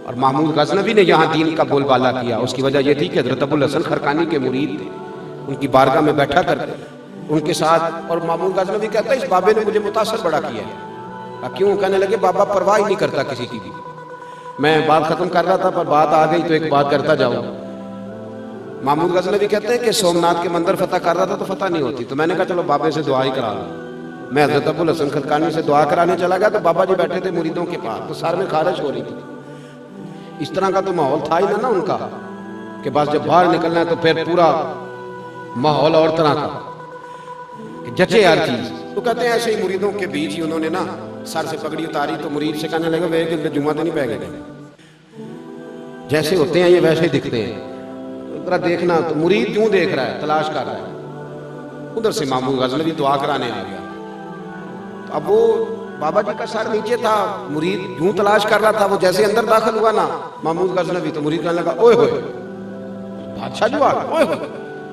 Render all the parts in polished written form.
اور محمود غزنوی نے یہاں دین کا بول بالا کیا. اس کی وجہ یہ تھی کہ حضرت ابوالحسن خرقانی کے مرید تھے, ان کی بارگاہ میں بیٹھا کرتے ان کے ساتھ. اور محمود غزنوی کہتا ہے اس بابے نے مجھے متاثر بڑا کیا ہے. کیوں؟ کہنے لگے بابا پرواہ ہی نہیں کرتا کسی کی بھی. میں بات ختم کر رہا تھا پر بات آ گئی تو ایک بات کرتا جاؤں. محمود غزنوی کہتے ہیں کہ سومناتھ کے مندر فتح کر رہا تھا تو فتح نہیں ہوتی, تو میں نے کہا چلو بابے سے دعا ہی کرا لوں. میں حضرت ابوالحسن خرقانی سے دعا کرانے چلا گیا تو بابا جی بیٹھے تھے مریدوں کے پاس, تو سر میں خارش ہو رہی تھی. اس طرح کا تو ماحول تھا ہی نا ان کا کہ بس جب باہر نکلنا ہے تو پھر پورا ماحول اور طرح کا جچے ہر چیز. تو کہتے ہیں ایسے ہی مریدوں کے بیچ ہی انہوں نے نا سر سے پگڑی اتاری تو مرید سے کہنے لگے وہ جمعہ تو نہیں پہ گئے, جیسے ہوتے ہیں یہ ویسے ہی دکھتے ہیں. ذرا دیکھنا تو مرید کیوں دیکھ رہا ہے, تلاش کر رہا ہے. ادھر سے محمود غزنوی دعا کرانے آ گیا. تو اب وہ بابا جی کا سر نیچے تھا, مرید یوں تلاش کر رہا تھا. وہ جیسے اندر داخل ہوا نا محمود غزنوی تو مرید کہنے لگا اوئے ہوئے بادشاہ جو آ گیا اوئے ہوئے.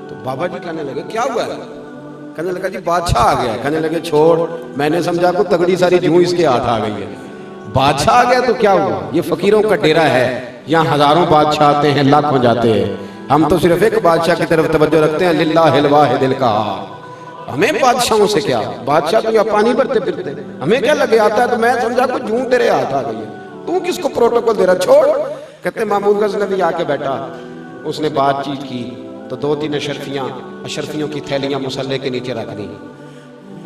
تو بابا جی کہنے لگے کیا ہوا ہے؟ کہنے لگا جی بادشاہ آ گیا. کہنے لگے چھوڑ, میں نے سمجھا کو تگڑی ساری جوں اس کے ہاتھ آ گئی ہے. بادشاہ آ گیا تو کیا ہوا؟ یہ فقیروں کا ڈیرا ہے, یہاں ہزاروں بادشاہ آتے ہیں, لاکھوں جاتے ہیں. ہم تو صرف ایک بادشاہ کی طرف توجہ رکھتے ہیں, للہ الواحد القہار. ہمیں بادشاہوں سے کیا, بادشاہ تو یا پانی بھرتے پھرتے, ہمیں کیا لگے آتا ہے. تو میں سمجھا کو جوں تیرے ہاتھ آ گئی ہے, تو کس کو پروٹوکول دے رہا, چھوڑ. کہتے محمود غزنوی آ کے بیٹھا, اس نے بات چیت کی تو 2-3 اشرفیوں کی تھیلیاں مصلے کے نیچے رکھ دی.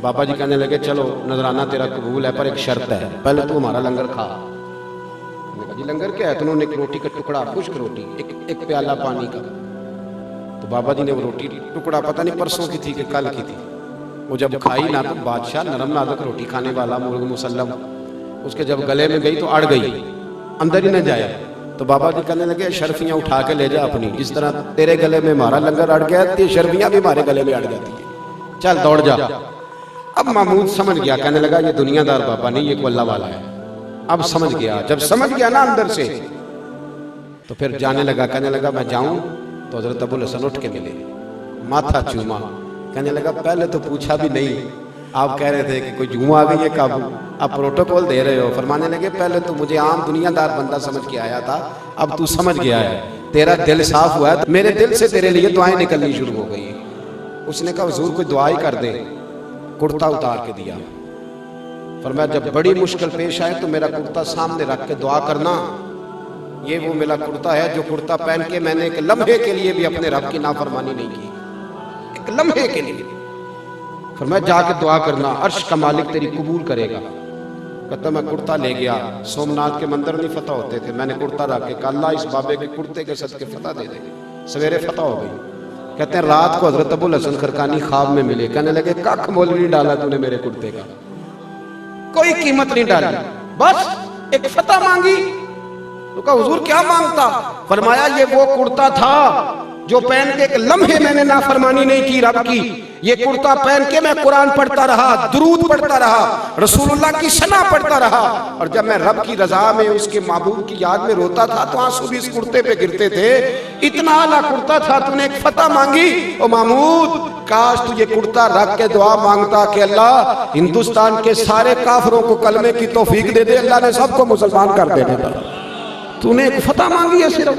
بابا جی کہنے لگے چلو نذرانہ تیرا قبول ہے پر ایک شرط ہے, پہلے تو ہمارا لنگر کھا. میں نے کہا جی لنگر کیا ہے؟ تو انہوں نے ایک روٹی کا ٹکڑا, خشک روٹی, ایک پیالہ پانی کا. تو بابا جی نے وہ روٹی ٹکڑا پتہ نہیں پرسوں کی تھی کہ کل کی تھی, وہ جب کھائی نا تو بادشاہ نرم نازک روٹی کھانے والا مرغ مسلم, اس کے جب گلے میں گئی تو اڑ گئی, اندر ہی نہ جایا. تو بابا جی کہنے لگے شرفیاں اٹھا کے لے جا اپنی, جس طرح تیرے گلے میں ہمارا لنگر اڑ گیا تو شرفیاں بھی ہمارے گلے میں اڑ جاتی ہیں, چل دوڑ جا. اب محمود سمجھ گیا, کہنے لگا یہ دنیا دار بابا نہیں, یہ کوئی اللہ والا ہے. اب سمجھ گیا, جب سمجھ گیا نا اندر سے تو پھر جانے لگا. کہنے لگا میں جاؤں تو حضرت ابوالحسن اٹھ کے ملے, ماتھا چوما. کہنے لگا پہلے تو پوچھا بھی نہیں, آپ کہہ رہے تھے کہ کوئی جوں آ گئی ہے قابو, اب پروٹوکول دے رہے ہو. فرمانے لگے پہلے تو مجھے عام دنیا دار بندہ سمجھ کے آیا تھا, اب تو سمجھ گیا ہے, تیرا دل صاف ہوا ہے, میرے دل سے تیرے لیے دعائیں نکلنی شروع ہو گئی. اس نے کہا حضور کوئی دعا ہی کر دے. کرتا اتار کے دیا. فرمایا جب بڑی مشکل پیش آئے تو میرا کرتا سامنے رکھ کے دعا کرنا, یہ وہ میرا کرتا ہے جو کرتا پہن کے میں نے ایک لمحے کے لیے بھی اپنے رب کی نافرمانی نہیں کی, ایک لمحے کے لیے. فرمایا جا کے دعا کرنا, عرش کا مالک تیری قبول کرے گا. کہتا میں کرتا لے گیا, سومناتھ کے مندر نہیں فتح ہوتے تھے, میں نے کرتا رکھ کے کہا اللہ اس بابے کے کرتے کے صدقے فتح دے دے. سویرے فتح ہو گئی. کہتے ہیں رات کو حضرت ابوالحسن خرقانی خواب میں ملے. کہنے لگے کاک مول نہیں ڈالا تو نے میرے کرتے کا, کوئی قیمت نہیں ڈالی, بس ایک فتح مانگی. تو کہا حضور کیا مانگتا؟ فرمایا یہ وہ کرتا تھا جو پہن کے ایک لمحے میں نے نافرمانی نہیں کی رب کی. یہ کرتا پہن کے میں قرآن پڑھتا رہا, درود پڑھتا رہا, رسول اللہ کی ثنا پڑھتا رہا, اور جب میں رب کی رضا میں اس کے معبود کی یاد میں روتا تھا تو آنسو بھی اس کرتے پہ گرتے تھے. اتنا اعلیٰ کرتا تھا, تو نے ایک فتح مانگی. او محمود کاش تو یہ کرتا رکھ کے دعا مانگتا کہ اللہ ہندوستان کے سارے کافروں کو کلمے کی توفیق دے دے, اللہ نے سب کو مسلمان کر دینے. تو نے ایک فتح مانگی ہے صرف.